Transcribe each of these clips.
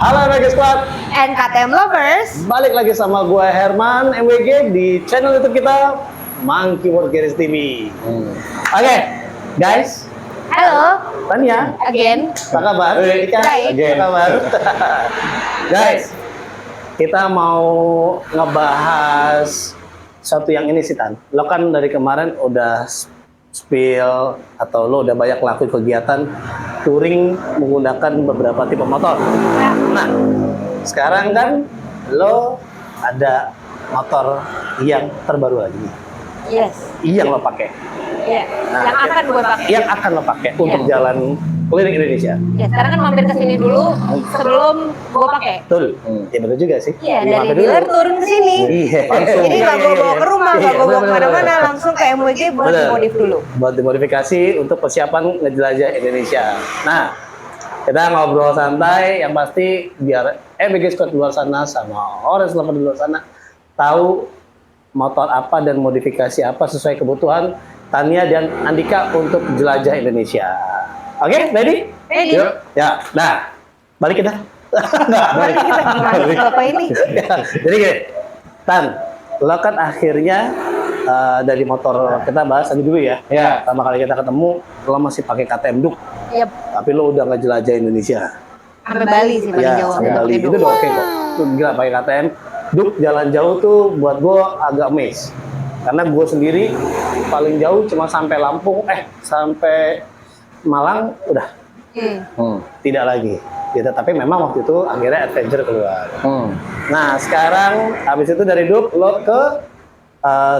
Halo MWG Squad and KTM Lovers. Balik lagi sama gue Herman MWG di channel YouTube kita Monkey World Garage TV. Oke, guys. Halo. Tania. Again. Apa kabar? Ika. Baik. Apa kabar? Guys, kita mau ngebahas satu yang ini sih Tan. Lo kan dari kemarin udah spill atau lo udah banyak lakuin kegiatan touring menggunakan beberapa tipe motor. Nah, sekarang kan lo ada motor yang terbaru lagi, Yes. yang lo pakai, Ya. Nah, yang akan gue pakai. yang akan lo pakai untuk jalan keliling Indonesia. Ya, sekarang kan mampir ke sini dulu sebelum gue pakai. Betul, ya betul juga sih. Iya, dari Mampir dulu. dealer turun ke sini. Iya. Jadi nggak gue bawa ke rumah, Iya, nggak gue bawa bener, kemana-mana, bener. langsung ke MWG buat Bener. dimodif dulu. Buat dimodifikasi untuk persiapan ngejelajah Indonesia. Nah, kita ngobrol santai, yang pasti biar MWG Squad di luar sana sama Orange Lover di luar sana tahu motor apa dan modifikasi apa sesuai kebutuhan Tania dan Andika untuk jelajah Indonesia. Oke, ready? Ready. Yuk. Ya, nah, balik kita. Balik kita gimana apa ini? Jadi gini, Tan, lo kan akhirnya dari motor kita bahas tadi dulu ya. Ya. Pertama kali kita ketemu, lo masih pakai KTM Duke, Yep. tapi lo udah ngejelajah Indonesia. Sampai Bali sih paling Ya, jauh. sampai Bali. Pakai Itu Duke. udah oke kok. Itu gila pakai KTM Duke jalan jauh tuh buat gue agak amazed. Karena gue sendiri paling jauh cuma sampai Lampung, sampai Malang udah tidak lagi. Gitu. Tapi memang waktu itu akhirnya adventure keluar. Nah, sekarang habis itu dari Duke lo ke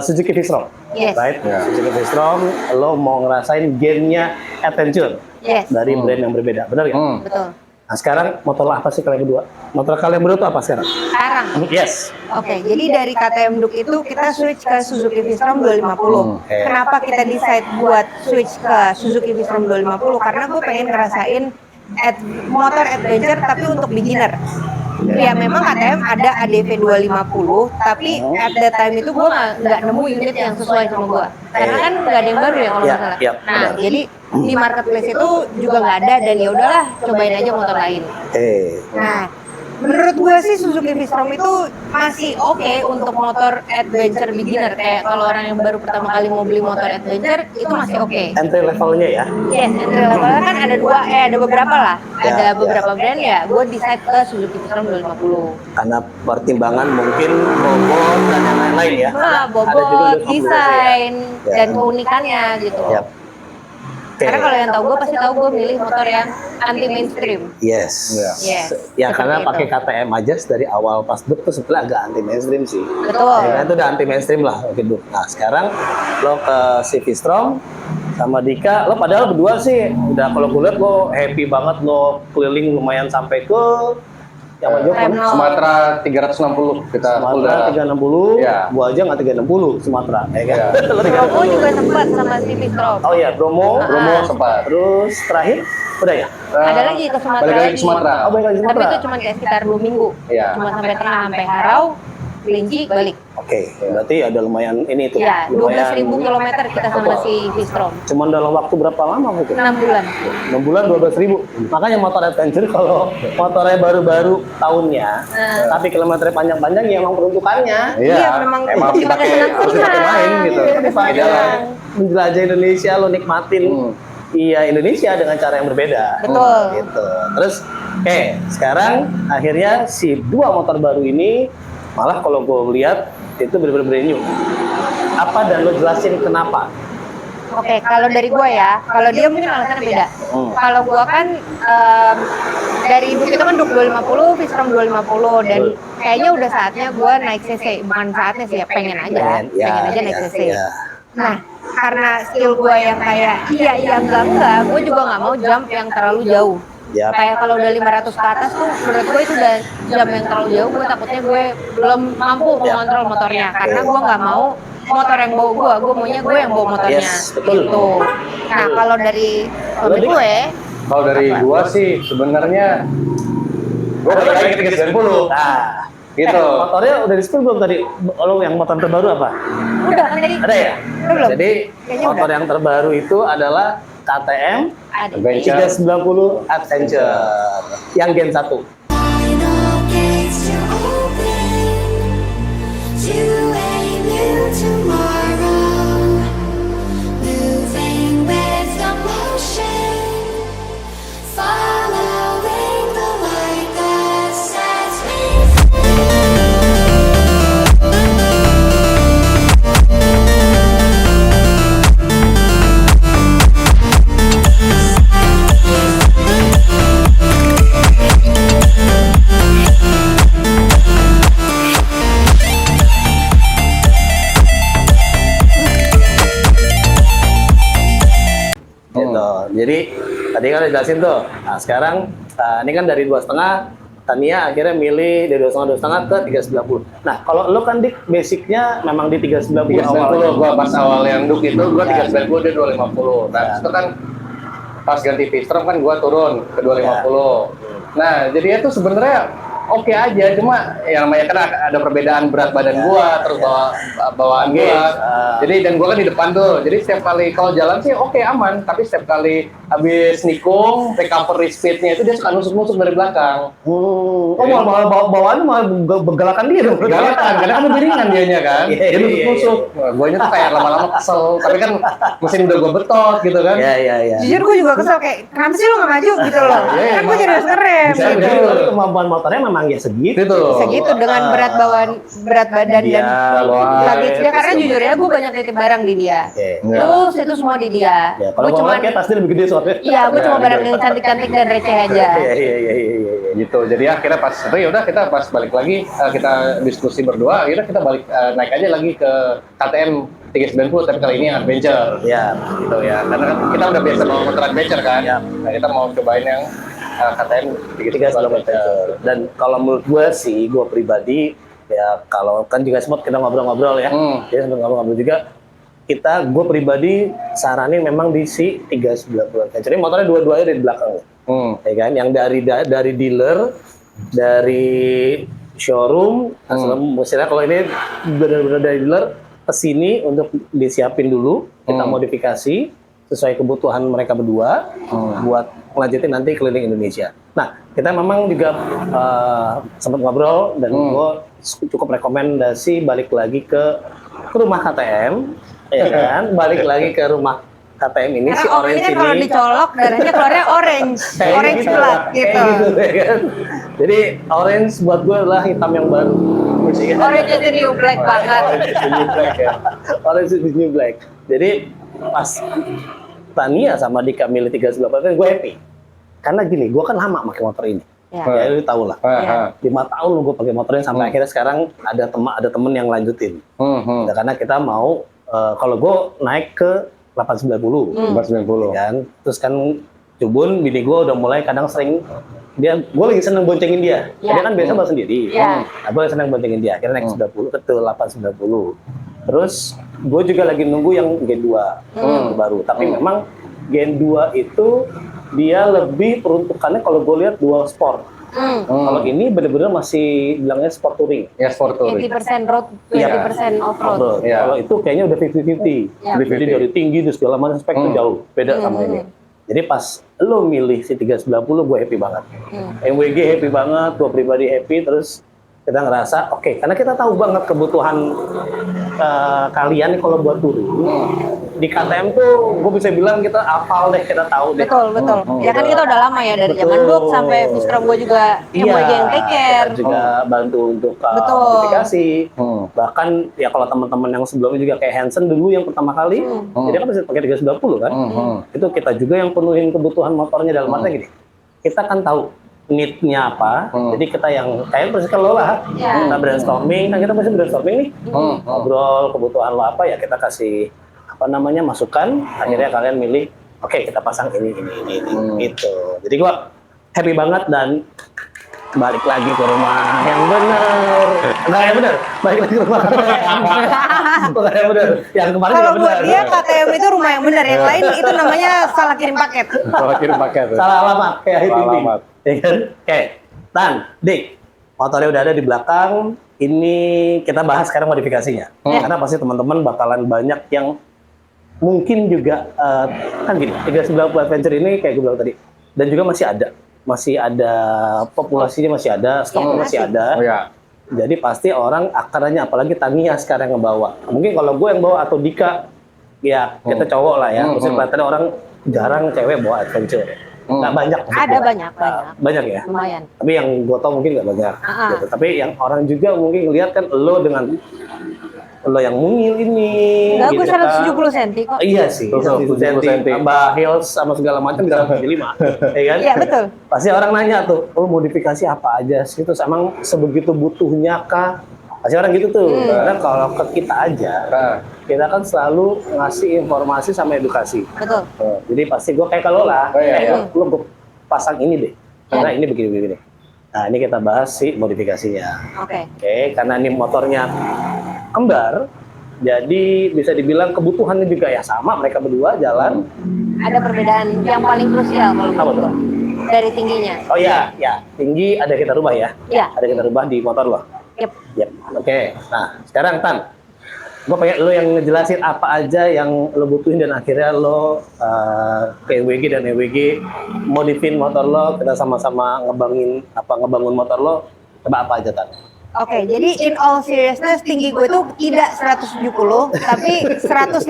Suzuki V-Strom. Yes. Right? Ya. Suzuki V-Strom lo mau ngerasain game-nya adventure Yes. dari brand yang berbeda. Benar ya? Betul. Nah, sekarang motor apa sih kalian berdua? Motor kalian berdua itu apa sekarang? Sekarang. Yes. Oke, jadi dari KTM Duke itu kita switch ke Suzuki V-Strom 250. Oke. Kenapa kita decide buat switch ke Suzuki V-Strom 250? Karena gue pengen ngerasain motor adventure tapi untuk beginner. Ya memang KTM ada ADV 250, tapi at that time itu gue nggak nemu unit yang sesuai sama gue. Karena kan nggak ada yang baru ya kalau Iya, nggak salah. iya, Nah, benar. jadi di marketplace itu juga nggak ada dan ya udahlah cobain aja motor lain. Nah, menurut gue sih Suzuki V-Strom itu masih oke untuk motor adventure beginner. Kayak kalau orang yang baru pertama kali mau beli motor adventure itu masih oke. Entry levelnya ya. Yes, entry levelnya kan ada beberapa lah. Ya, Ada ya. beberapa brand ya. Gue decide ke Suzuki V-Strom 250. Karena pertimbangan mungkin bobot dan yang lain-lain ya. Nah, Ada juga bobot, 250 desain, ya. dan keunikannya gitu. Ya. Oke. Karena kalau yang tahu gue pasti tahu gue milih motor yang anti mainstream. Yes. Ya. Yes. Ya seperti karena itu. pakai KTM aja dari awal pas Duke tuh sebenarnya agak anti mainstream sih. Betul. Ya, itu udah anti mainstream lah oke Duke. Nah sekarang lo ke si V-Strom sama Dika, lo padahal berdua sih udah kalau gue lihat lo happy banget lo keliling lumayan sampai ke yang mana Rem nol. Sumatera 360 kita Sumatera 360, Ya. gua aja nggak 360 Sumatera, ya kan? Ya. Lo Bromo 360. juga sempat sama si V-Strom. Oh iya, Bromo, Bromo sempat. terus terakhir udah ya? Ada lagi ke Sumatera Balik lagi lagi. ke Sumatera. Oh, balik lagi Tapi Sumatera. itu cuma kayak sekitar 2 minggu. Iya. Cuma sampai tengah, sampai Harau, Kelinci, balik. Oke, berarti ada lumayan ini tuh. Ya, lumayan 12.000 kilometer kita sama si V-Strom. Cuman dalam waktu berapa lama gitu? 6 bulan. 6 bulan 12.000. Makanya motor adventure kalau motornya baru-baru tahunnya, tapi kilometernya panjang-panjang ya emang peruntukannya. Iya, memang emang dipakai dipakai senang-senang. Harus dipakai main gitu. Iya, Dipakai senang. menjelajah Indonesia, lo nikmatin iya Indonesia dengan cara yang berbeda. Betul. Gitu. Terus, sekarang akhirnya si dua motor baru ini malah kalau gue lihat itu bener-bener brand new. Apa dan lo jelasin kenapa? Oke, kalau dari gua ya, kalau dia mungkin alasannya beda. Kalau gua kan dari Duke itu kan Duke 250, V-Strom 250 dan kayaknya udah saatnya gua naik CC. Bukan saatnya sih, ya pengen aja. Pengen aja naik CC. Nah, karena skill gua yang kayak iya enggak, gua juga nggak mau jump yang terlalu jauh. Yap. Kayak kalau udah 500 ke atas tuh menurut gue itu udah jam yang terlalu jauh. Gue takutnya gue belum mampu mengontrol motornya karena gue nggak mau motor yang bawa gue maunya gue yang bawa motornya. Yes, betul. Gitu. Nah kalau dari suami gue, Kalau dari gua sih sebenarnya gua balik lagi ke 390. Nah, Gitu. motornya udah di spill belum tadi? Lo yang motor terbaru apa? udah kan tadi Ada ya? belum? Jadi Kayaknya motor udah. yang terbaru itu adalah KTM ada. Adventure. 390 Adventure yang Gen 1. tadi kan udah jelasin tuh. Nah sekarang ini kan dari 2,5, Tania akhirnya milih dari 2,5 ke 390. Nah kalau lo kan Dik basicnya memang di 390 awal. 390 gua pas awal yang duk itu gua 390 dia 250. Nah, itu kan pas ganti V-Strom kan gua turun ke 250. Nah, jadinya tuh sebenarnya oke aja, cuma yang namanya kan ada perbedaan berat badan gua terus bawaan gua. Jadi dan gua kan di depan tuh. Jadi setiap kali kalau jalan sih oke aman, tapi setiap kali habis nikung, recovery speed-nya itu dia suka nusuk-nusuk dari belakang. Oh, malah bawaan malah bergelakan dia dong. Galakan, karena kan lebih ringan dianya kan. Dia nusuk-nusuk. Guanya tuh kayak lama-lama kesel, tapi kan mesin udah gua betot gitu kan. Iya. Jujur gue juga kesel kayak kenapa sih lo nggak maju gitu loh. Iya, Kan gue jadi harus ngerem. Bisa, gitu. bisa. Tapi kemampuan motornya memang ya segitu. Gitu. Segitu dengan berat badan Iya, dan wah. luggage dia karena jujur ya gue banyak titip barang di dia. Oke. Terus itu semua di dia. Ya, kalau Gue bawa cuma kayak pasti lebih gede soalnya. iya gue cuma Ya, barang gitu. yang cantik-cantik dan receh aja. Iya. Gitu. Jadi akhirnya pas itu ya udah kita pas balik lagi kita diskusi berdua, akhirnya kita balik naik aja lagi ke KTM 390 tapi kali ini yang adventure. Ya. Gitu ya. Karena kan kita udah biasa bawa motor adventure kan. Ya. Nah, kita mau cobain yang KTM 390 adventure. Dan kalau menurut gue sih, gue pribadi ya kalau kan juga sempat kita ngobrol-ngobrol ya, dia sempat ngobrol-ngobrol juga. Gue pribadi saranin memang di si 390. Jadi motornya dua-duanya dari belakang, ya kan? Yang dari dealer, dari showroom, maksudnya kalau ini benar-benar dari dealer ke sini untuk disiapin dulu, kita modifikasi sesuai kebutuhan mereka berdua buat melanjutin nanti keliling Indonesia. Nah, kita memang juga sempat ngobrol dan gue cukup rekomendasi balik lagi ke rumah KTM, ya kan? Balik lagi ke rumah KTM ini si Karena orange ini ini. kalau dicolok darahnya keluarnya orange, Kayak orange gitu, blood gitu. kayak gitu, ya kan? Jadi orange buat gue adalah hitam yang baru. Ya kan? Orange itu new black banget. Orange is the new black. Jadi pas Tania sama Dika milih 390 gue happy. Karena gini, gue kan lama pakai motor ini. Ya. Ya lu tau lah. Iya. 5 tahun gue pakai motor ini sampai akhirnya sekarang ada temen yang lanjutin. Ya, karena kita mau kalau gue naik ke 890. 490. Kan? Terus kan Cubun, bini gue udah mulai kadang sering gue lagi seneng boncengin dia. Ya. Dia kan biasa bawa sendiri. Ya. Nah, gue seneng boncengin dia. Akhirnya naik 90 ke 890. Terus gue juga lagi nunggu yang Gen 2 yang baru. Tapi memang Gen 2 itu dia lebih peruntukannya kalau gue lihat dual sport. Kalau ini bener-bener masih bilangnya sport touring. Ya sport touring. 80% road, 20% off-road. Iya. Kalau itu kayaknya udah 50-50. Ya. Jadi dari tinggi itu segala macam spek itu jauh beda sama ini. Jadi pas lo milih si 390 gue happy banget. MWG happy banget, gue pribadi happy, terus kita ngerasa oke, karena kita tahu banget kebutuhan kalian kalau buat touring. Di KTM tuh gue bisa bilang kita hafal deh, kita tahu deh. Betul. Ya kan kita udah lama ya dari zaman Betul. dulu sampai Bistrom gue juga MWG yang take care. kita juga bantu untuk Betul. modifikasi. Bahkan ya kalau teman-teman yang sebelumnya juga kayak Hansen dulu yang pertama kali, jadi kan masih pakai 390 kan. Itu kita juga yang penuhin kebutuhan motornya dalam artinya gini. Kita kan tahu need-nya apa, jadi kita yang kayak persis kalau lah, Ya. kita brainstorming, nah kita masih brainstorming nih, ngobrol kebutuhan lo apa ya kita kasih masukan, akhirnya kalian milih, oke kita pasang ini, gitu. Jadi gua happy banget dan balik lagi ke rumah yang bener. Enggak yang bener, balik lagi ke rumah bukan yang bener. Yang kemarin Kalau juga buat bener. dia KTM itu rumah yang benar, yang lain itu namanya salah kirim paket. Kalau kirim paket. Salah alamat kayak Salah Hiting. alamat. Ya kan? Oke. Tan, Dik. Motornya udah ada di belakang. Ini kita bahas sekarang modifikasinya. Karena pasti teman-teman bakalan banyak yang mungkin juga kan gini, 390 Adventure ini kayak gue bilang tadi. Dan juga masih ada populasinya masih ada, stoknya masih ada. Oh ya. Jadi pasti orang akarnya, apalagi Tania sekarang yang ngebawa. Mungkin kalau gue yang bawa atau Dika, ya kita cowok lah ya. Maksudnya kelihatannya orang jarang cewek bawa adventure. Nggak banyak. maksud Ada gue. banyak. Banyak ya? Lumayan. Tapi yang gue tau mungkin nggak banyak. Gitu. Tapi yang orang juga mungkin ngeliat kan lo dengan lo yang mungil ini. Enggak, gue gitu kan. 170 cm kok. Iya sih, 170 170 cm. Tambah heels sama segala macam bisa 75. Ya kan? Iya, betul. Pasti orang nanya tuh, oh modifikasi apa aja sih? Terus emang sebegitu butuhnya kah? Pasti orang gitu tuh. Karena kalau ke kita aja, kita kan selalu ngasih informasi sama edukasi. Betul. Jadi pasti gue kayak kalau lah, Oh, iya. lu gue pasang ini deh, karena ini begini-begini. Nah ini kita bahas sih modifikasinya. Oke. Oke, karena ini motornya kembar, jadi bisa dibilang kebutuhannya juga ya sama, mereka berdua jalan. Ada perbedaan yang paling krusial kalau Apa menurut tuh? gua. Dari tingginya. Oh iya, ya tinggi ada kita rubah ya. Iya. Ada kita rubah di motor lo. Yep. Yep. Oke. Nah sekarang Tan, gue pengen lo yang ngejelasin apa aja yang lo butuhin dan akhirnya lo ke EWG dan EWG modifin motor lo, kita sama-sama ngebangun motor lo. Coba apa aja Tan? Oke, jadi in all seriousness tinggi gue itu tidak 170 tapi 158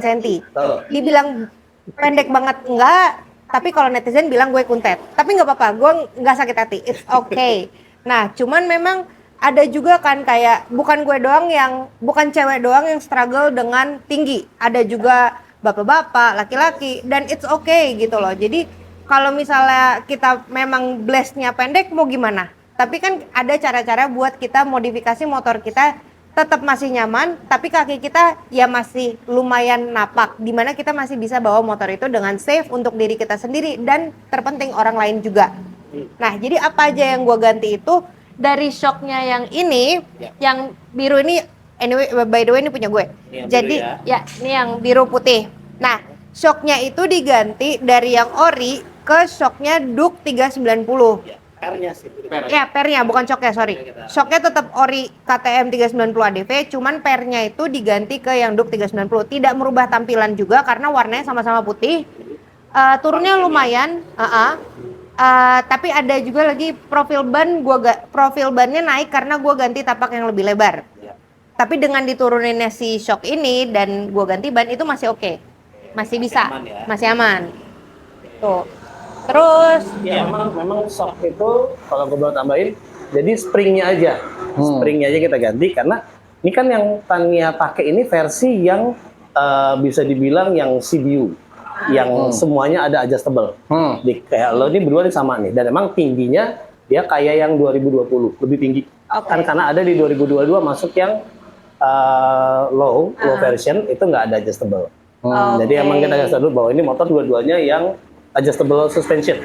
cm. Tahu? Dibilang pendek banget enggak, tapi kalau netizen bilang gue kuntet. Tapi nggak apa-apa, gue nggak sakit hati. It's okay. Nah, cuman memang ada juga kan kayak bukan gue doang bukan cewek doang yang struggle dengan tinggi. Ada juga bapak-bapak, laki-laki, dan it's okay gitu loh. Jadi kalau misalnya kita memang blessed-nya pendek mau gimana? Tapi kan ada cara-cara buat kita modifikasi motor kita tetap masih nyaman, tapi kaki kita ya masih lumayan napak, dimana kita masih bisa bawa motor itu dengan safe untuk diri kita sendiri dan terpenting orang lain juga. Nah, jadi apa aja yang gue ganti itu dari shocknya yang ini, yang biru ini, anyway by the way ini punya gue. Ini yang Jadi biru ya. ini yang biru putih. Nah, shocknya itu diganti dari yang ori ke shocknya Duke 390. R-nya sih. Ya, pernya bukan shocknya, sorry. Shocknya tetap ori KTM 390 ADV, cuman pernya itu diganti ke yang Duke 390. Tidak merubah tampilan juga karena warnanya sama-sama putih. Turunnya lumayan, tapi ada juga lagi profil bannya naik karena gua ganti tapak yang lebih lebar. Tapi dengan dituruninnya si shock ini dan gua ganti ban itu masih oke. Masih bisa, aman ya. masih aman. Tuh. Terus Ya memang shock itu kalau gue boleh tambahin, jadi springnya aja, springnya aja kita ganti karena ini kan yang Tania pakai ini versi yang bisa dibilang yang CBU, yang semuanya ada adjustable. Kayak lo ini berdua sama nih, dan emang tingginya dia kayak yang 2020 lebih tinggi. Kan karena ada di 2022 masuk yang low version itu nggak ada adjustable. Jadi emang kita adjust dulu bahwa ini motor dua-duanya yang adjustable suspension,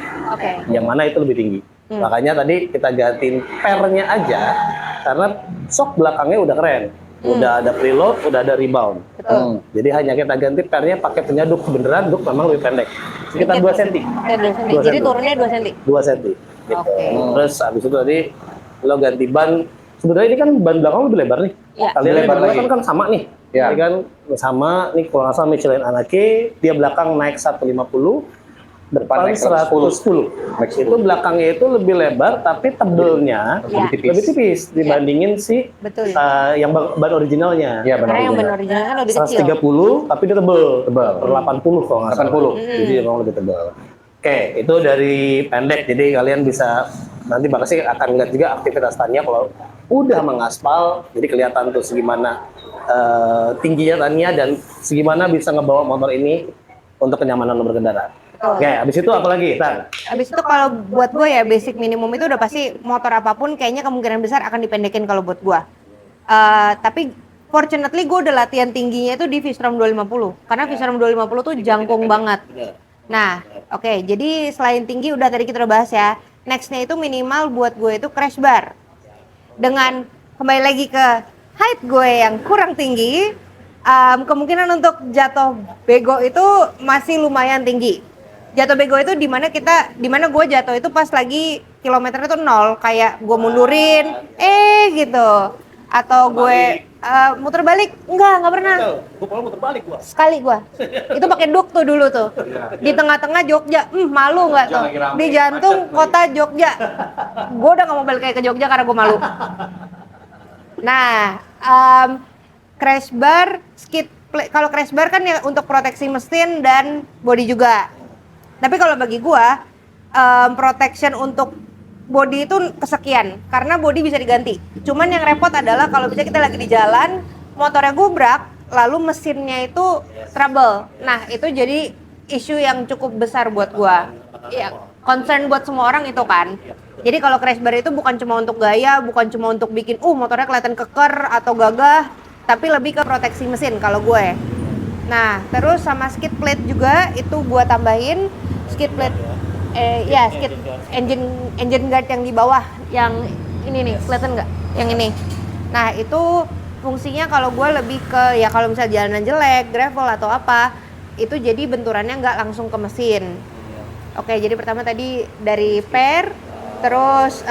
yang mana itu lebih tinggi. Makanya tadi kita gantiin pernya aja, karena shock belakangnya udah keren, udah ada preload, udah ada rebound. Jadi hanya kita ganti pernya pakai penyaduk beneran, Duke memang lebih pendek, sekitar 2 cm. 2 cm. Jadi turunnya 2 cm. 2 cm. Gitu. Terus abis itu tadi lo ganti ban. Sebenarnya ini kan ban belakang lebih lebar nih. Ya. Kalian Lebar lebar lagi. kan sama nih. Ya. Ini kan sama nih kalau nggak salah Michelin Anake, dia belakang naik 150. Depan naik 110. Itu belakangnya itu lebih lebar tapi tebelnya lebih tipis dibandingin si Betul. yang ban originalnya. Iya, benar. Karena yang benar original kan lebih kecil. 130 tapi dia tebel. Per 80 kalau nggak salah. 80. Jadi emang lebih tebel. Oke, itu dari pendek. Jadi kalian bisa nanti bakal sih akan lihat juga aktivitas Tania kalau udah mengaspal. Jadi kelihatan tuh segimana tingginya Tania dan segimana bisa ngebawa motor ini untuk kenyamanan lo berkendara. Oke, habis itu apa lagi, Tan? Habis itu kalau buat gue ya basic minimum itu udah pasti motor apapun kayaknya kemungkinan besar akan dipendekin kalau buat gue. Tapi fortunately gue udah latihan tingginya itu di Vistrom 250 karena Vistrom 250 tuh jangkung banget. Nah, oke, jadi selain tinggi udah tadi kita udah bahas ya. Nextnya itu minimal buat gue itu crash bar. Dengan kembali lagi ke height gue yang kurang tinggi, kemungkinan untuk jatuh bego itu masih lumayan tinggi. Jatuh bego itu dimana gue jatuh itu pas lagi kilometernya tuh 0, kayak gue mundurin, gitu, atau gue muter balik, enggak pernah. Gue kalau muter balik gua. Sekali gue, itu pakai Duke tuh dulu tuh, di tengah-tengah Jogja, malu nggak tuh, di jantung kota Jogja, gue udah nggak mau balik kayak ke Jogja karena gue malu. Nah, crash bar, skid plate, kalau crash bar kan ya untuk proteksi mesin dan bodi juga. Tapi kalau bagi gua, protection untuk body itu kesekian, karena body bisa diganti. Cuman yang repot adalah kalau bisa kita lagi di jalan, motornya gubrak, lalu mesinnya itu trouble. Nah, itu jadi isu yang cukup besar buat gua. Ya, concern buat semua orang itu kan. Jadi kalau crash bar itu bukan cuma untuk gaya, bukan cuma untuk bikin motornya kelihatan keker atau gagah, tapi lebih ke proteksi mesin kalau gue. Nah, terus sama skid plate juga itu gue tambahin skid plate, ya skid engine guard yang di bawah, yang ini nih, kelihatan nggak? Yang ini. Nah, itu fungsinya kalau gue lebih ke ya kalau misalnya jalanan jelek, gravel atau apa, itu jadi benturannya nggak langsung ke mesin. Oke, jadi pertama tadi dari per, terus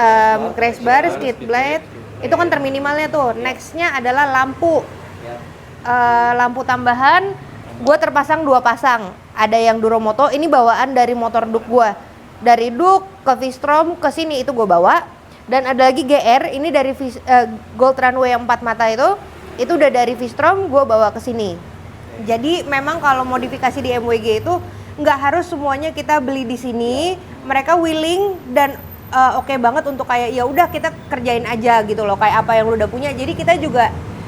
crash bar, skid blade, itu kan terminimalnya tuh. Nextnya adalah lampu. Lampu tambahan, gue terpasang 2 pasang. Ada yang Duromoto, ini bawaan dari motor Duk gue. Dari Duk ke V-Strom ke sini itu gue bawa. Dan ada lagi GR, ini dari Gold Runway yang 4 mata itu udah dari V-Strom gue bawa ke sini. Jadi memang kalau modifikasi di MWG itu nggak harus semuanya kita beli di sini. Mereka willing dan oke banget untuk kayak ya udah kita kerjain aja gitu loh, kayak apa yang lu udah punya. Jadi kita juga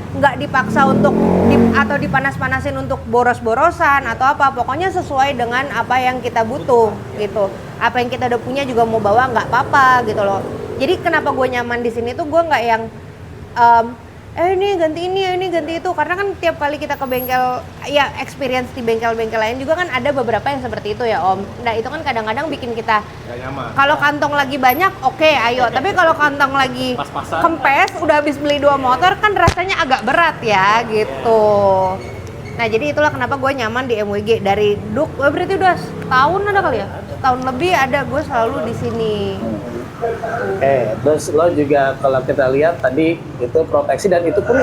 nggak dipaksa untuk atau dipanas-panasin untuk boros-borosan atau apa. Pokoknya sesuai dengan apa yang kita butuh gitu. Apa yang kita udah punya juga mau bawa nggak apa-apa gitu loh. Jadi kenapa gue nyaman di sini tuh gue nggak yang ini ganti itu, karena kan tiap kali kita ke bengkel ya experience di bengkel-bengkel lain juga kan ada beberapa yang seperti itu ya Om. Nah itu kan kadang-kadang bikin kita kalau kantong lagi banyak oke, ayo, tapi kalau kantong lagi kempes udah habis beli 2 motor kan rasanya agak berat ya gitu. Nah jadi itulah kenapa gue nyaman di MWG. Dari Duk berarti udah setahun ada kali ya, setahun lebih ada gue selalu di sini. Terus lo juga kalau kita lihat tadi itu proteksi, dan itu pun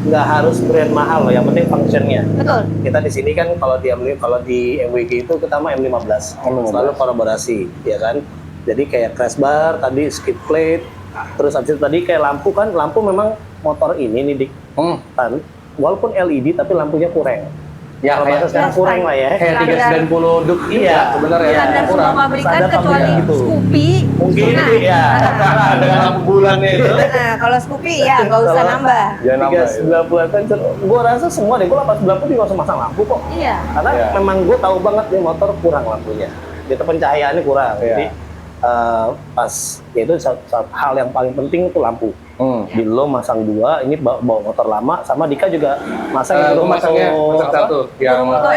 nggak harus brand mahal loh, yang penting functionnya. Betul. Kita di sini kan kalau di MWG itu kita mah M15, selalu kolaborasi, ya kan. Jadi kayak crash bar, tadi skid plate, terus abis itu tadi kayak lampu kan, lampu memang motor ini nih Dik, kan, walaupun LED tapi lampunya kurang. Ya, kayak sekarang kurang lah ya. Kayak 390 Duk iya sebenarnya Standar kurang. semua pabrikan Standar kecuali pabrikan gitu. Scoopy. Mungkin Nah, ya. Dengan lampu bulannya itu. Nah, kalau Scoopy ya nggak usah nambah. Jangan nambah. 390 kan, gue rasa semua deh, gue 890 juga usah masang lampu kok. Iya. Karena Iya. memang gue tahu banget nih motor kurang lampunya. Itu pencahayaannya kurang. Iya. Jadi pas ya itu satu hal yang paling penting itu lampu. Di lo masang 2, ini bawa motor lama, sama Dika juga masang yang Gue masangnya satu yang Duromoto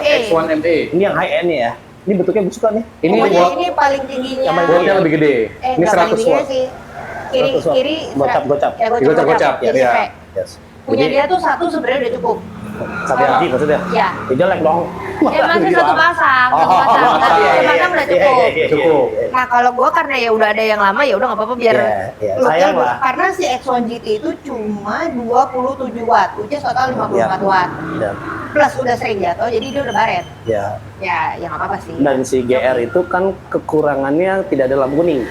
X1 ME. Ini yang high end ya. Ini bentuknya gue suka nih. Ini Pokoknya watt, ini paling tingginya. wattnya lebih gede. Ini nggak paling 100 tingginya watt. sih. Kiri Gocap. Ya, Gocap, Jadi ya. kayak Yes. punya Jadi, dia tuh satu sebenarnya udah cukup. satu biji maksudnya? Iya. Ya jelek dong. Masih satu pasang, Oh, satu iya, pasang udah iya, cukup. iya. Cukup. Nah kalau gue karena ya udah ada yang lama ya udah nggak apa-apa biar Iya, looknya sayang lebih- lah. karena si X1 GT itu cuma 27 watt, which is total 54 watt. Ya, Plus udah sering jatuh, jadi dia udah baret. ya. Ya nggak apa-apa sih. Dan si GR itu kan kekurangannya tidak ada lampu kuning.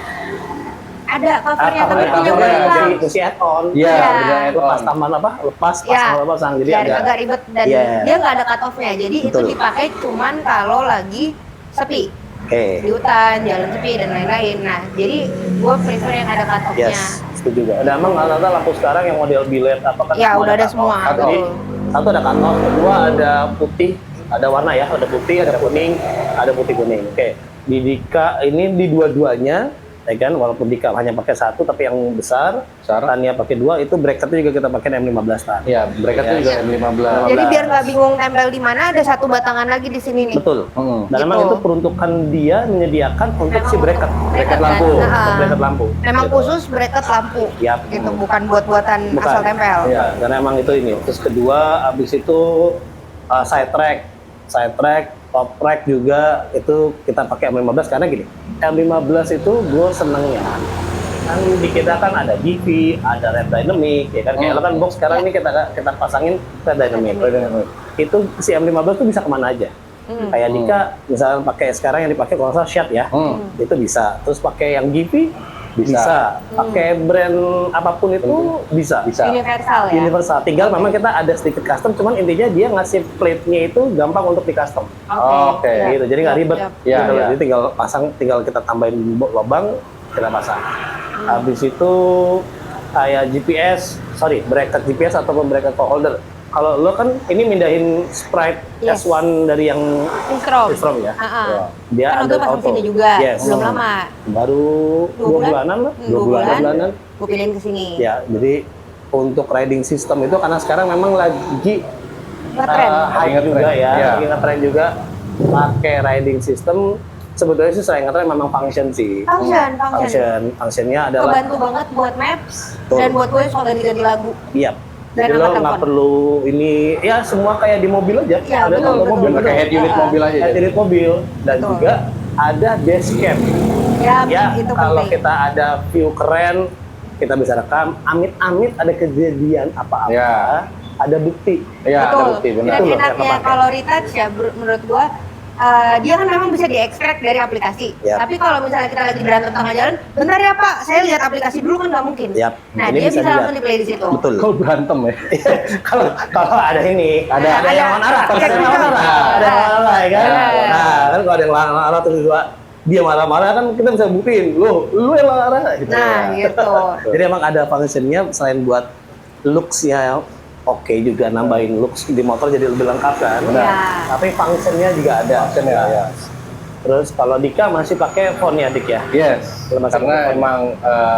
Ada covernya tapi covernya, punya covernya. bola. Fungsi add-on. Iya, Iya. benar. Lepas tambahan apa? Lepas, Iya. pasang. Jadi Ya, agak agak ribet dan Iya. dia nggak ada cut off-nya. Jadi itu Betul. dipakai cuman kalau lagi sepi. oke. Di hutan, jalan sepi dan lain-lain. Nah, jadi gue prefer yang ada cut off-nya. Yes, setuju juga. Ada emang rata-rata lampu sekarang yang model biled apa kan? Ya, udah ada cut off. semua, Jadi betul. satu ada cut off, kedua ada putih, ada warna ya, ada putih, ada kuning, ada putih kuning. Oke. Di Dika ini di dua-duanya, ya kan, walaupun Dika hanya pakai satu tapi yang besar, Tania pakai 2, itu bracketnya juga kita pakai M15 tan. Iya, bracketnya juga M15. Jadi biar nggak bingung tempel di mana, ada satu batangan lagi di sini nih. Betul. Dan Gitu. memang itu peruntukan dia menyediakan untuk si bracket, Bracket lampu, kan? untuk bracket lampu. Memang Gitu. khusus bracket lampu. Yap. Gitu, bukan buat-buatan Bukan. asal tempel. Iya, karena emang itu ini. Terus kedua, abis itu side track, top rack juga itu kita pakai M15 karena gini, M15 itu gue senengnya kan di kita kan ada DV, ada Red Dynamic, ya kan kayak lo kan box sekarang ini kita pasangin Red Dynamic. Itu si M15 tuh bisa kemana aja. Kayak Dika misalnya pakai sekarang yang dipakai kalau nggak salah Shad ya, itu bisa. Terus pakai yang GV bisa. Pakai brand apapun itu bisa. Universal ya. Universal. Tinggal memang kita ada sedikit custom, cuman intinya dia ngasih plate-nya itu gampang untuk di custom. Oke. Iya. Gitu. Jadi nggak ribet. Iya, Gitu. iya. Jadi tinggal pasang, tinggal kita tambahin lubang, kita pasang. Habis itu kayak bracket GPS ataupun bracket call holder. Kalau lo kan ini mindahin Sprite Yes. S1 dari yang Strom. ya. Heeh. Dia Kan ada waktu pasang auto. sini juga, Yes. belum lama. Baru 2 2 bulanan lah. 2 bulan. bulanan. Gue pilihin ke sini. Ya, jadi untuk riding system itu karena sekarang memang lagi Ngetren. hype juga ya, Iya. lagi ngetren juga pakai riding system. Sebetulnya sih selain ngetren memang function sih. Functionnya adalah Kebantu banget buat maps Betul. dan buat gue soal ganti-ganti lagu. iya. Dan Jadi angkat lo nggak telepon. perlu ini ya semua kayak di mobil aja. Iya, ada betul, tombol betul. mobil, Pakai head unit mobil aja. head unit mobil dan Betul. juga ada dashcam. Ya, Ya, itu kalau penting. kita ada view keren, kita bisa rekam. Amit-amit ada kejadian apa-apa, Ya. ada bukti. Iya, ada Betul. bukti benar. Dan Itu loh, enaknya yang kepake. kalau retouch ya menurut gua dia kan memang bisa diekstrak dari aplikasi. Yap. Tapi kalau misalnya kita lagi berantem tengah jalan, bentar ya Pak, saya lihat aplikasi dulu kan nggak mungkin. Yap. Nah Ini dia bisa dilihat. langsung di play di situ. Betul. Kau berantem ya? kalau kalau ada ini, ada Ada yang lawan arah, cek ada yang lawan dulu. arah, ada yang lawan arah, ya kan? Ada. Nah, kan kalau ada yang lawan arah terus juga dia marah-marah kan kita bisa buktiin, lu yang lawan arah gitu. Nah, gitu. Jadi emang ada functionnya selain buat looks-nya oke juga nambahin looks di motor jadi lebih lengkap kan. Iya. Tapi functionnya juga ada. Functionnya, ya. Terus kalau Dika masih pakai phone ya Dik ya? Yes, Lu masih pakai karena phone? emang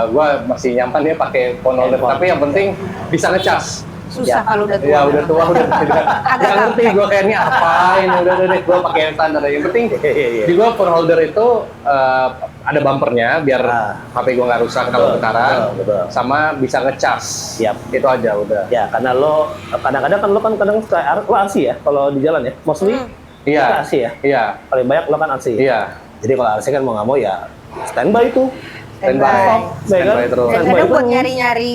gua masih nyampan dia pakai phone holder, Handphone. tapi yang penting bisa ngecas. Susah Ya. kalau udah tua. Ya udah tua udah tidak Agak ngerti gua kayak ini apain udah deh gua pakai yang standar aja. Yang penting Iya. di gua phone holder itu ada bumpernya biar Ah. HP gua nggak rusak kalau Betul, getaran, betul. sama bisa ngecas. Siap. Itu aja udah. Ya, karena lo kadang-kadang kan lo kan kadang suka lo RC ya kalau di jalan ya. Mostly Iya. kita RC ya. Iya. Paling banyak lo kan RC. Iya. Jadi kalau RC kan mau nggak mau ya standby tuh. Standby. Standby terus. Dan Standby kadang buat terus. nyari-nyari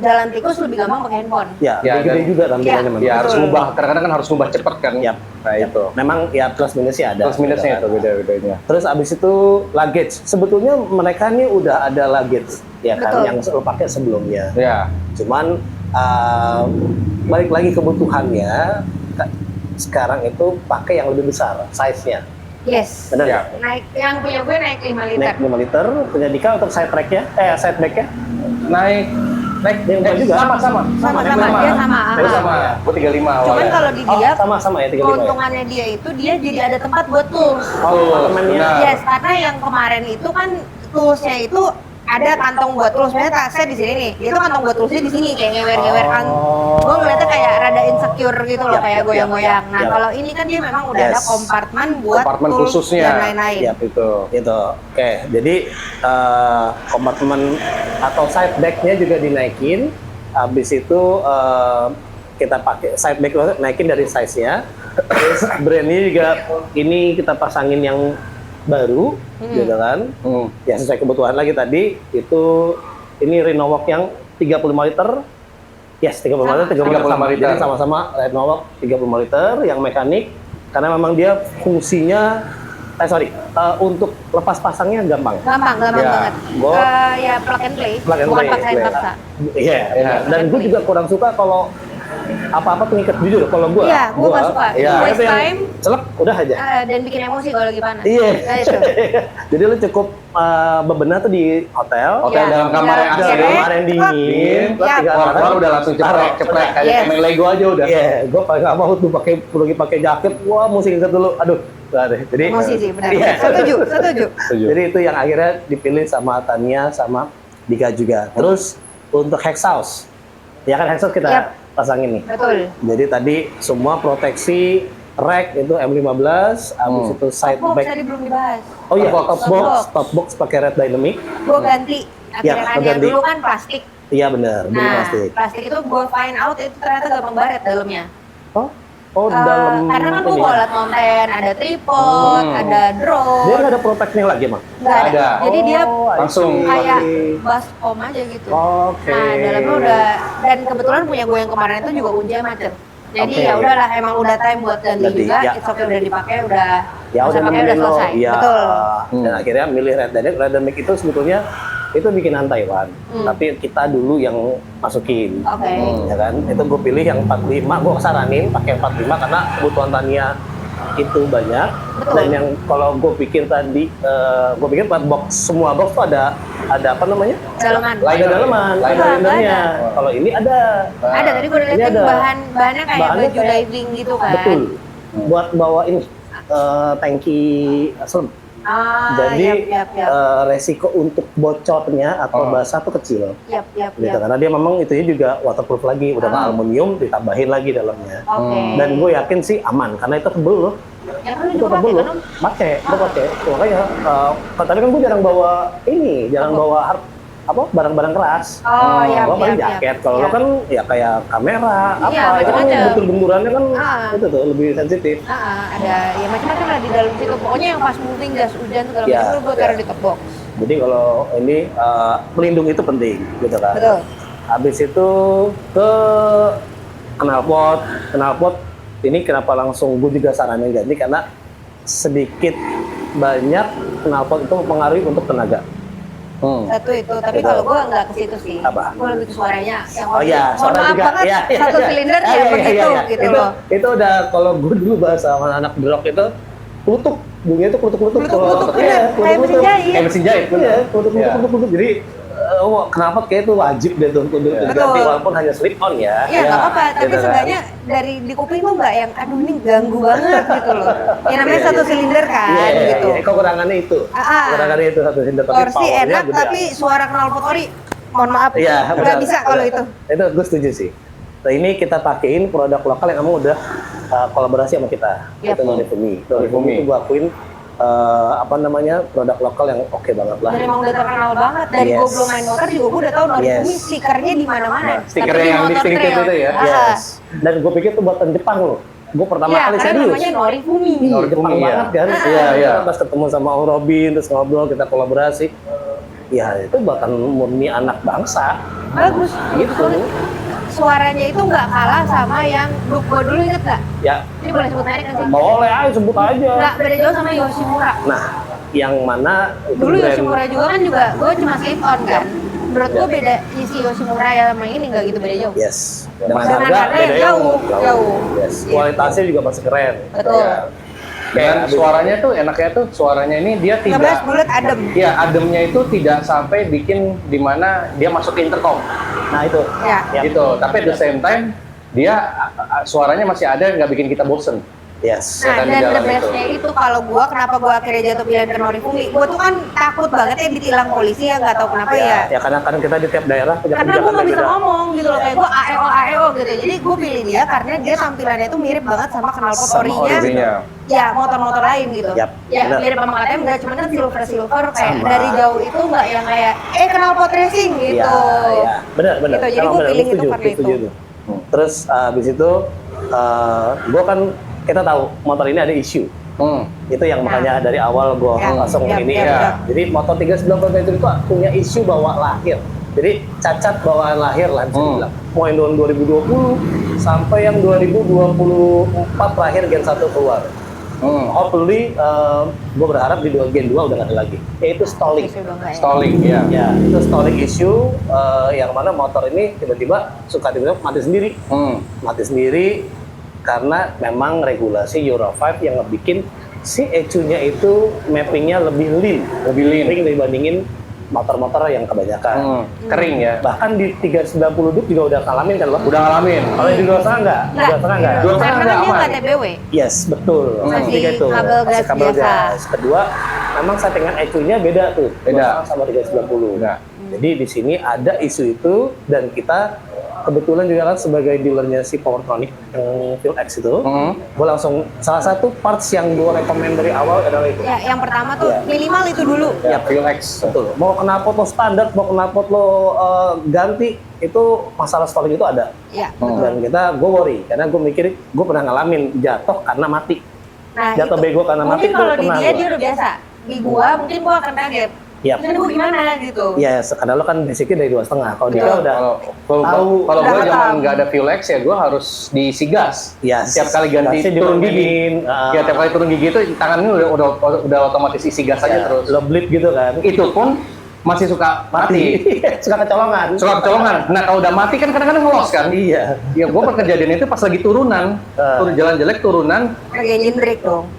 jalan tikus lebih gampang pakai handphone. Ya, Ya, gede dan- juga tampilannya Iya. memang. Ya harus Betul. ngubah, kadang-kadang kan harus ngubah cepet kan. Yap. Nah itu. Memang ya plus minusnya ada. Plus minusnya gitu itu kan. beda-bedanya. Terus abis itu luggage. Sebetulnya mereka ini udah ada luggage ya kan Betul. yang lo pakai sebelumnya. Ya. Cuman balik lagi kebutuhannya sekarang itu pakai yang lebih besar size-nya. Yes. Benar Ya. ya? Naik yang punya gue naik 5 liter. Naik 5 liter, punya Dika untuk side track-nya, side back-nya. Naik Dia bukan juga. Sama-sama, dia sama. Dia sama. Gua 35 awalnya. Cuman kalau di dia sama ya 35 ya. keuntungannya dia itu dia jadi ada tempat buat tools. Oh, temennya. benar. Yes, karena yang kemarin itu kan toolsnya itu ada kantong buat tools. Misalnya tasnya di sini nih, dia tuh kantong buat toolsnya di sini kayak ngewer-ngewer kan. Gue ngeliatnya kayak rada insecure gitu loh, Yap, kayak yap, goyang-goyang. yap, Nah yap. kalau ini kan dia memang udah ada Yes. kompartemen buat Kompartemen tools khususnya. dan lain-lain. Yap, itu. Oke, jadi kompartemen atau side back-nya juga dinaikin. Habis itu kita pakai side back naikin dari size-nya. Terus brandnya juga ini kita pasangin yang baru, gitu kan? Ya sesuai kebutuhan lagi tadi itu ini Rhinowalk yang 35 liter. Yes, 35 liter, 35 liter. Jadi sama-sama Rhinowalk 35 liter yang mekanik karena memang dia fungsinya untuk lepas pasangnya gampang. Gampang Ya. banget. Gua- Ya plug and play, Plug and bukan play, paksain play. paksa. Iya, Iya. dan gue juga kurang suka kalau apa-apa pengikat jujur kalau gue. Iya, gua nggak suka. Iya, Waste itu yang time. celek udah aja. Dan bikin emosi kalau lagi panas. Iya. Nah, itu. Jadi lu cukup bebenah tuh di hotel. Hotel Iya, dalam kamar yang dalam AC. kamar. Kamar yang dingin. Terus Iya. tinggal Keluar udah langsung ceprek kayak Yes. main Lego aja udah. Iya, gue paling nggak mau tuh pakai jaket. Wah, mesti ingat dulu. Aduh, nggak deh. Jadi Emosi sih, benar. Iya. Setuju. Jadi itu yang akhirnya dipilih sama Tania sama Dika juga. Terus untuk exhaust, ya kan exhaust kita Yap. pasangin nih. Betul. Jadi tadi semua proteksi rack itu M15, habis itu side Box back. tadi belum dibahas. Oh iya, Top box. top box pakai red dynamic. Gue ganti. Akhirnya Ya, kan yang ganti. dulu kan plastik. Iya benar, dulu Nah, plastik. plastik itu gue find out itu ternyata gampang baret dalamnya. Oh, dalam Karena kan gue ini bawa ya? alat konten, ada tripod, ada Dia drone, nggak ada protectnya lagi, Mak? nggak ada. ada. Jadi dia Langsung. kayak baskom aja gitu. Oke. Nah, dalamnya udah, dan kebetulan punya gue yang kemarin itu juga kuncinya macet. Jadi Oke. ya udahlah, emang udah time buat ganti Ganti, juga. ya. It's okay, udah dipakai, udah Ya masa udah pakai nemenin udah lo. selesai. Iya. Betul. Dan akhirnya milih red dynamic. Red dynamic itu sebetulnya itu bikinan Taiwan, tapi kita dulu yang masukin. Oke. Ya kan? Itu gue pilih yang 45, gue saranin pakai 45 karena kebutuhan Tania itu banyak. Betul. Dan yang kalau gue pikir tadi, gue pikir semua box tuh ada apa namanya? Dalaman. Ada dalaman, ada Enggak, linernya. enggak ada. Kalau ini ada. Ada, tadi gue udah Ini liatin ada. bahannya kayak Bahannya baju kayak- diving gitu kan. Betul. Buat bawa ini tangki slem. Jadi yap. resiko untuk bocornya atau basah tuh kecil. Yap. Gitu. Karena dia memang itunya juga waterproof lagi, udah nggak aluminium, ditambahin lagi dalamnya. Oke. Dan gue yakin sih aman karena itu tebel loh. Ya kan lu Itu juga tebel pakai loh. kan, Om? Pakai, gue pakai. Makanya, tapi kan gue jarang bawa ini, jarang bawa barang-barang keras. Oh, iya. Gua paling jaket. Kalau lo kan ya kayak kamera, Iya, itu kan macam-macam. bentur benturannya kan Ah. itu tuh lebih sensitif. Ada ya macam-macam lah di dalam situ. Pokoknya yang pas moving gas hujan segala Iya, macam gue taruh di top box. Jadi kalau ini pelindung itu penting, gitu kan. Betul. Habis itu ke knalpot ini kenapa langsung gue juga saranin ganti karena sedikit banyak knalpot itu mempengaruhi untuk tenaga. Satu itu, tapi Itu. kalau gue nggak ke situ sih. Apa? Gue lebih ke suaranya. Yang Oh iya, mohon suara maaf juga. banget, Iya, iya, satu iya. silinder Iya, ya iya, begitu, iya. gitu itu, loh. Itu udah kalau gue dulu bahasa sama anak drop itu klutuk, bunyinya itu klutuk-klutuk. Klutuk-klutuk, Kalau- iya, bener. Kayak mesin jahit. Kayak mesin jahit, bener. Iya, klutuk-klutuk, Iya. klutuk-klutuk. Jadi kenapa kayak itu wajib deh tuh untuk Iya. diganti Betul. walaupun hanya slip on ya. Iya nggak apa-apa, tapi Gitu kan. seenggaknya dari di kuping tuh nggak yang aduh ini ganggu banget gitu loh. Ya namanya Iya, satu iya. silinder kan Iya, gitu. iya. Kekurangannya itu. Ah. Kekurangannya itu satu silinder tapi Torsi powernya enak gede. tapi suara knalpot ori mohon maaf Iya, nggak benar. bisa kalau Benar. itu. Itu gue setuju sih. Nah, ini kita pakein produk lokal yang emang udah kolaborasi sama kita. Yap. Itu Norifumi. Norifumi. Norifumi itu gue akuin produk lokal yang oke banget lah. Dan emang udah terkenal banget dari Yes. gue belum main motor juga gue udah tahu Norifumi Yes. stikernya di mana-mana. Nah, stikernya Tapi di yang motor distinctive trail. itu ya? Ah. Yes. Dan gue pikir itu buatan Jepang loh. Gue pertama Iya, kali karena serius. namanya Norifumi. Ih, Norifumi, Jepang ya. banget kan. Iya, iya. Pas ketemu sama Om Robin, terus ngobrol, kita kolaborasi. Ya itu buatan murni anak bangsa. Bagus. Gitu. Suaranya itu nggak kalah sama yang Duk gue dulu inget nggak? Ya, Ini boleh sebut merek kan sih? boleh aja sebut aja. Nggak beda jauh sama Yoshimura. Nah, yang mana itu Dulu brand Yoshimura juga kan juga gue cuma slip on kan. Menurut gue beda isi Yoshimura yang ini nggak gitu beda jauh. yes. Dengan harga yang jauh. Yes. Kualitasnya juga masih keren. Betul. Ya. Dan suaranya tuh enaknya tuh suaranya ini dia 13 tidak bulat adem. ya ademnya itu tidak sampai bikin dimana dia masuk ke intercom Nah itu. Ya. Ya. gitu. Tapi at the same time dia suaranya masih ada nggak bikin kita bosen. Yes. Nah, Setan di dan the dalam bestnya itu kalau gua kenapa gua akhirnya jatuh pilihan ke Norifumi, gua tuh kan takut banget ya ditilang polisi ya nggak tahu kenapa ya. Ya kadang-kadang kita di tiap daerah punya Karena gua kebijakan nggak bisa berbeda. ngomong gitu loh, kayak gua AEO gitu. Jadi gua pilih dia karena dia tampilannya tuh mirip banget sama knalpot Sama orinya. original. Ya motor-motor lain gitu. Yap, Ya benar. mirip sama KTM nggak cuma kan silver kayak Sama. dari jauh itu nggak yang kayak knalpot racing gitu. Iya, benar. Gitu, jadi Emang gua benar, pilih gua itu karena setuju itu. tuh. Terus habis itu gua kan kita tahu motor ini ada isu. Itu yang makanya dari awal gua Ya, langsung ya, ini ya, ya. ya. Jadi motor 390 itu punya isu bawa lahir. Jadi cacat bawaan lahir lah bisa dibilang. Mau yang tahun 2020 sampai yang 2024 terakhir Gen 1 keluar. Hopefully gue berharap di Gen 2 udah nggak ada lagi. Yaitu stalling. Isu udah nggak ya. Stalling ya. Ya, itu stalling issue yang mana motor ini tiba-tiba suka tiba-tiba mati sendiri. Mati sendiri karena memang regulasi Euro 5 yang ngebikin si ECU-nya itu mappingnya lebih lean. Lebih lean. Dibandingin motor-motor yang kebanyakan. Kering ya. Bahkan di 390 duk juga udah ngalamin kan, Bang? Udah ngalamin. Kalau di 2,5 enggak? Nggak, 2,5 enggak? Dua setengah karena kan nggak dia aman. nggak TBW. Yes, betul. Masih Ketiga itu. kabel gas Masih kabel biasa. gas. Kedua, memang settingan ECU-nya beda tuh. Beda. 2,5 sama 390. Enggak. Jadi di sini ada isu itu dan kita kebetulan juga kan sebagai dealernya si Powertronic yang Fuel X itu, gue langsung salah satu parts yang gue rekomend dari awal adalah itu. Ya, yang pertama tuh Ya. minimal itu dulu. Ya, Fuel X. Betul. Mau knalpot lo standar, mau knalpot lo ganti, itu masalah stalling itu ada. Ya, Dan gue worry karena gue mikir gue pernah ngalamin jatuh karena mati. Nah, Jatuh itu. bego karena mati Mungkin tuh kalau di pernah dia gua. dia udah biasa. Di gua mungkin gua akan kaget. Yap. Dan gua gimana gitu. Ya, karena lo kan basicnya dari 2,5. Kalau dia udah Kalau tahu. kalau Udah gue zaman tahu. nggak ada Fuel X ya gue harus diisi gas. Ya, Setiap kali ganti gasnya turun gigi. dimainin, Ya tiap kali turun gigi itu tangannya udah otomatis isi gas aja ya, terus. lo bleed gitu kan. Itu pun masih suka mati. Suka kecolongan. Suka kecolongan. Nah kalau udah mati kan kadang-kadang ngelos kan. Iya. Ya gue pernah kejadian itu pas lagi turunan, turun jalan jelek turunan. Pakai engine brake dong.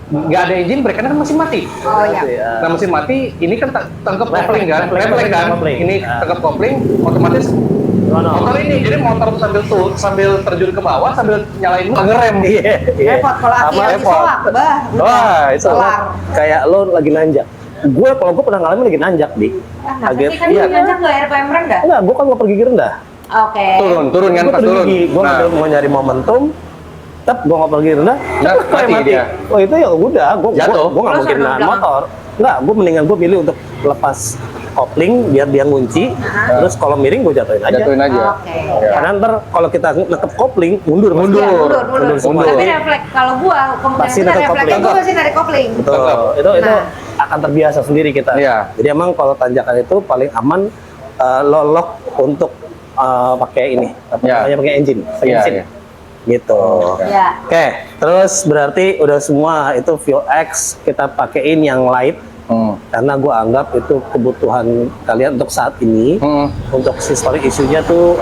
nggak ada engine brake karena kan mesin mati. Oh ya. Nah mesin mati, ini kan tangkap kopling kan, refleks kan, kopling. ini tangkap kopling, otomatis motor ini, jadi motor sambil terjun ke bawah sambil nyalain ngerem. Iya. Repot kalau aki lagi repot. solak, bah. Wah, itu Kelar. kayak lo lagi nanjak. Kalau gue pernah ngalamin lagi nanjak di. Nah, tapi kan lu ngajak nggak RPM rendah? Enggak, gue kan nggak pergi rendah. Oke. Turun kan pas turun. Gue mau nyari momentum. Tetap gue nggak pergi rendah. Nah, Kayak mati dia. Oh itu ya udah. Gue Jatuh. nggak Terus mungkin sambil nahan belakang. motor. Enggak, gue mendingan gue pilih untuk lepas kopling biar dia ngunci. Terus kalau miring gue jatuhin aja. Jatuhin aja. Oke. Ya. Karena ntar kalau kita nekep kopling mundur. Mundur. Iya, mundur. semua. Tapi refleks kalau gua kemungkinan Pasti besar narik refleksnya kopling. gua masih narik kopling. Betul. Itu Nah. akan terbiasa sendiri kita. Iya. Jadi emang kalau tanjakan itu paling aman lo lock untuk pakai ini, Iya. pakai engine, pakai Iya, mesin. iya. Gitu. Ya. Oke, terus berarti udah semua itu Vio X kita pakein yang light karena gua anggap itu kebutuhan kalian untuk saat ini. Untuk sistem isunya tuh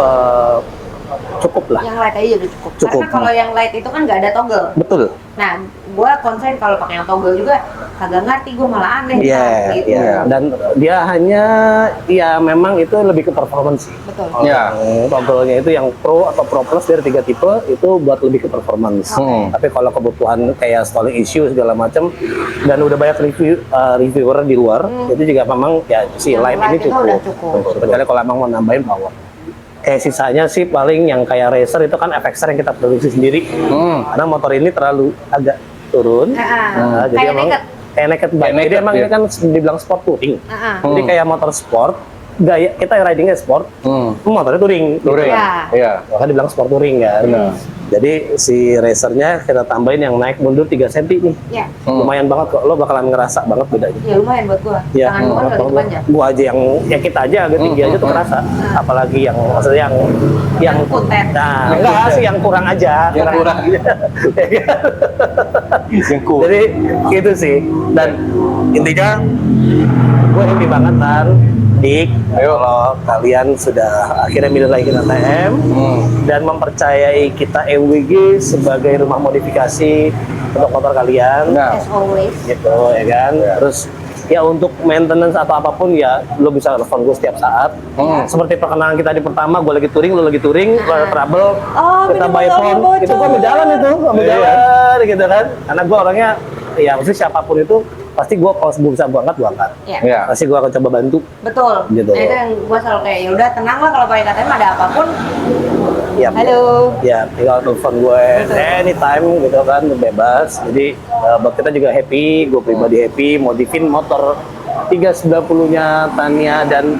cukup lah. Yang light aja udah cukup. Cukup. Karena kalau yang light itu kan nggak ada toggle. Betul. Nah, gua concern kalau pakai yang toggle juga kagak ngerti, gua malah aneh. Iya, ntar, gitu. iya. Dan dia hanya ya memang itu lebih ke performance. Betul. Iya. Toggle-nya itu yang Pro atau Pro Plus dari 3 tipe itu buat lebih ke performance. Tapi kalau kebutuhan kayak stalling issue segala macam dan udah banyak reviewer di luar, itu juga memang ya si Yang line ini light itu cukup. udah cukup. Kecuali kalau emang mau nambahin power. Sisanya sih paling yang kayak racer itu kan FXR yang kita produksi sendiri. Karena motor ini terlalu agak turun. Nah, Jadi kayak emang naked. kayak naked bike. Kayak Jadi naked, emang ya. ini kan dibilang sport touring. Jadi Hmm. kayak motor sport, gaya kita ridingnya sport, motornya touring. Touring. Gitu. Iya. Iya. Makanya dibilang sport touring kan. Jadi si racernya kita tambahin yang naik mundur 3 cm nih. Ya. Lumayan banget kok, lo bakalan ngerasa banget bedanya. Ya lumayan buat gua. Ya, Tangan gua kan gak gitu panjang. gua aja yang ya kita aja agak tinggi aja tuh kerasa. Apalagi yang maksudnya yang Kutet. nah, enggak sih yang kurang aja. Yang kurang. Yang cool. Jadi gitu sih. Dan intinya gue happy banget Tan, Dik, kalau kalian sudah akhirnya milih lagi KTM dan mempercayai kita MWG sebagai rumah modifikasi untuk motor kalian. Nah, As always. Gitu ya kan. Terus ya untuk maintenance atau apapun ya lo bisa telepon gue setiap saat. Seperti perkenalan kita di pertama, gue lagi touring, lo lagi touring, lo ada trouble, Oh, kita minum by motornya phone, bocor. itu gue mau jalan itu, mau jalan gitu kan. Karena gue orangnya ya maksudnya siapapun itu pasti gue kalau sebelum bisa gue angkat, Ya. ya. pasti gue akan coba bantu. Betul. Gitu. Nah, itu yang gua selalu kayak ya udah tenang lah kalau pakai KTM ada apapun. Ya, Halo. ya tinggal telepon gue anytime gitu kan, bebas. Jadi buat kita juga happy, gue pribadi happy, modifin motor 390-nya Tania dan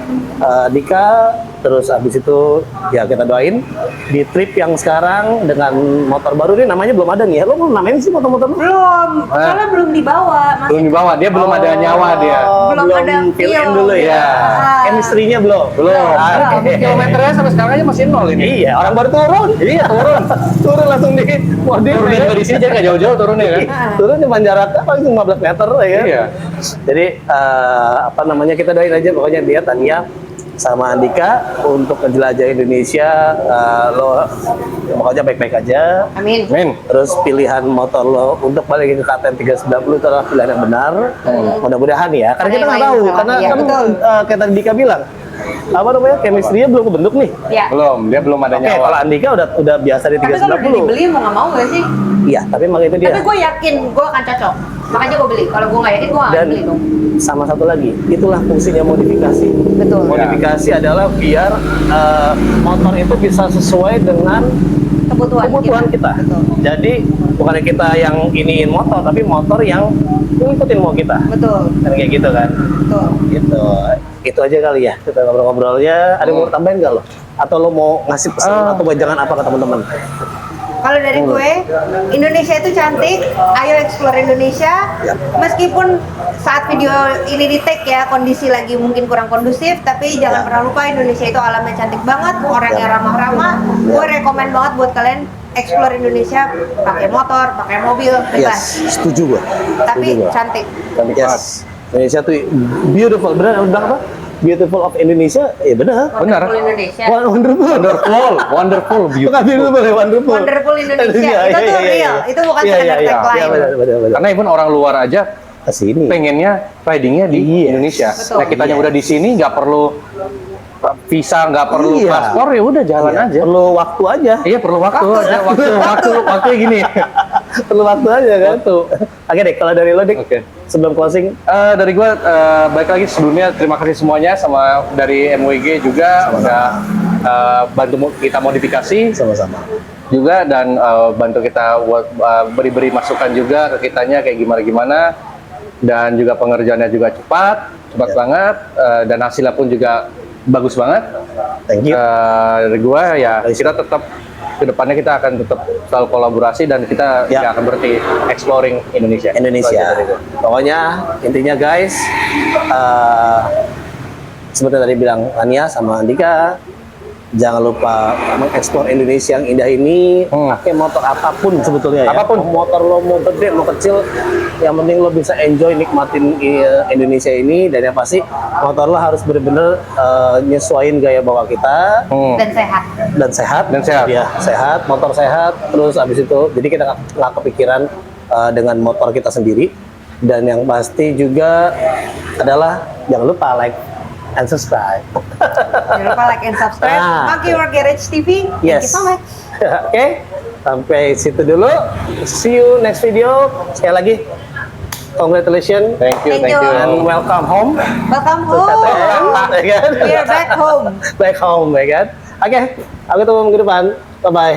Dika. Terus abis itu ya kita doain di trip yang sekarang dengan motor baru ini namanya belum ada nih ya. Lo belum namain sih motor-motor lo? Belum, soalnya belum dibawa. Belum dibawa, dia belum ada nyawa dia. Belum ada fill in feel. dulu ya. Iya. Chemistry-nya belum? Belum. Ah, oke. Kilometernya sampai sekarang aja masih nol ini. Iya, orang baru turun. Iya, turun langsung di modif. Turunin dari sini jadi nggak jauh-jauh turunnya kan. Turun cuma jaraknya paling 15 meter ya kan. Iya. Jadi apa namanya, kita doain aja pokoknya dia Tania sama Andika untuk menjelajah Indonesia. Lo pokoknya baik-baik aja. Amin. Men. Terus pilihan motor lo untuk balik ke KTM 390 itu adalah pilihan yang benar. Mudah-mudahan ya, karena kita nggak tahu. Karena Iya, kan betul. kayak tadi Dika bilang, apa namanya, chemistry-nya belum kebentuk nih. Ya. Belum, dia belum ada Oke, nyawa. kalau Andika udah biasa di Tapi kalau udah 390. dibeli mau nggak mau gak sih? Iya, tapi emang itu dia. Tapi gue yakin gue akan cocok. Makanya gue beli. Kalau gue nggak yakin gue nggak akan Dan beli dong. sama satu lagi, itulah fungsinya modifikasi. Betul. Modifikasi adalah biar motor itu bisa sesuai dengan kebutuhan kita. Betul. Jadi bukan kita yang iniin motor, tapi motor yang ngikutin mau kita. Betul. Kan kayak gitu kan. Betul. Gitu. Itu aja kali ya kita ngobrol-ngobrolnya. Ada yang mau tambahin nggak lo? Atau lo mau ngasih pesan atau jangan apa ke teman-teman? Kalau dari gue, Indonesia itu cantik. Ayo explore Indonesia. Meskipun saat video ini di take ya, kondisi lagi mungkin kurang kondusif, tapi jangan pernah lupa Indonesia itu alamnya cantik banget, orangnya ramah-ramah. Gue rekomen banget buat kalian explore Indonesia, pakai motor, pakai mobil, bebas. Yes, setuju gua. Tapi Setuju gua. cantik. Cantik banget. Yes. Indonesia tuh beautiful. Benar apa? beautiful of Indonesia, benar. Benar. Wonderful Indonesia. Wonderful, Bukan beautiful. beautiful, wonderful. Wonderful Indonesia. Iya, Itu iya, tuh iya, real. iya. Itu bukan Iya, sekedar iya, iya. tagline. Iya, benar. Karena even orang luar aja Kesini. pengennya ridingnya di Yes. Indonesia. Betul. Nah, kitanya udah di sini nggak perlu visa, nggak perlu Iya. paspor, ya udah jalan Iya, aja. perlu waktu aja. Iya, perlu waktu aja. Waktu gini. Perlu waktu aja kan. Waktu. Oke deh, kalau dari lo Dik, Oke. sebelum closing, Dari gue balik lagi sebelumnya terima kasih semuanya sama dari MWG juga udah bantu kita modifikasi sama-sama. juga dan bantu kita buat beri masukan juga ke kitanya kayak gimana dan juga pengerjaannya juga cepat Ya. banget dan hasilnya pun juga bagus banget. Thank you. Dari gue ya kita tetap kedepannya kita akan tetap selalu kolaborasi dan kita Ya. nggak akan berhenti exploring Indonesia. Itu aja Indonesia. dari gua. Pokoknya intinya guys, seperti tadi bilang Ania sama Andika, jangan lupa mengeksplor Indonesia yang indah ini. Pakai motor apapun sebetulnya ya. Apapun. Motor lo mau gede, mau kecil, yang penting lo bisa enjoy nikmatin Indonesia ini. Dan yang pasti motor lo harus bener-bener nyesuaiin gaya bawa kita. Dan sehat. Dan sehat. Dan sehat. Ya, sehat, motor sehat. Terus abis itu, jadi kita nggak kepikiran dengan motor kita sendiri. Dan yang pasti juga adalah jangan lupa like and subscribe. Jangan lupa like and subscribe. Ah. Monkey World Garage TV. Thank you Yes. so much. Oke, sampai situ dulu. See you next video. Sekali lagi, congratulations Thank you. Thank you. and welcome home. Welcome To KTM, home. ya kan? We are back home. Back home, ya kan? Oke, aku ketemu minggu depan. Bye bye.